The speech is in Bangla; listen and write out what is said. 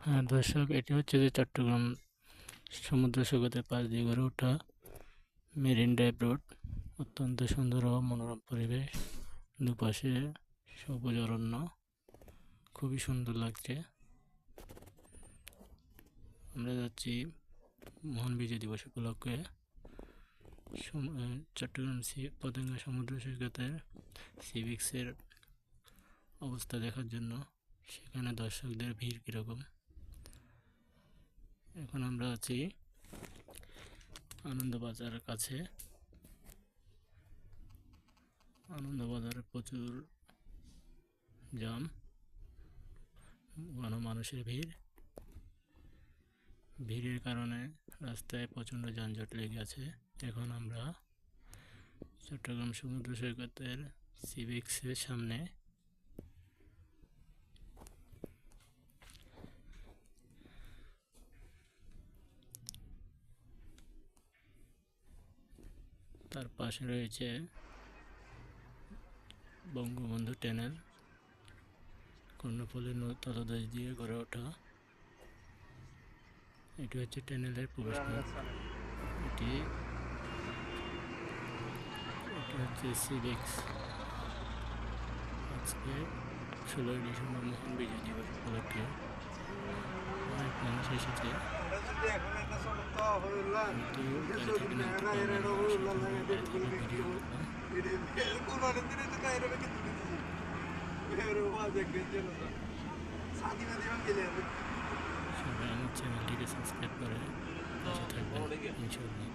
হ্যাঁ দর্শক, এটি হচ্ছে যে চট্টগ্রাম সমুদ্র সৈকতের পাশ দিয়ে গড়ে ওঠা মেরিন ড্রাইভ রোড। অত্যন্ত সুন্দর ও মনোরম পরিবেশ, দুপাশে সবুজ অরণ্য, খুবই সুন্দর লাগছে। আমরা যাচ্ছি মহান বিজয় দিবস উপলক্ষে চট্টগ্রাম পতেঙ্গা সমুদ্র সৈকতের সিভিক্সের অবস্থা দেখার জন্য। সেখানে দর্শকদের ভিড় কীরকম। এখন আমরা আছি আনন্দবাজারের কাছে। আনন্দবাজারে প্রচুর জাম, মানুষের ভিড়ের কারণে রাস্তায় প্রচণ্ড যানজট লেগে আছে। এখন আমরা চট্টগ্রাম সমুদ্র সৈকতের সিভিক্সের সামনে। তার পাশে রয়েছে বঙ্গবন্ধু টানেল, কর্ণফুলী তলদেশ দিয়ে গড়ে ওঠা। এটি হচ্ছে টানেলের প্রবেশপথ। এটি হচ্ছে সিভিক্স। আজকে 16ই ডিসেম্বর মহান বিজয় দিবস উপলক্ষে অনেক মানুষ এসেছে। সবাই আমার চ্যানেলটিকে সাবস্ক্রাইব করে পাশে থাকবেন ইনশাআল্লাহ।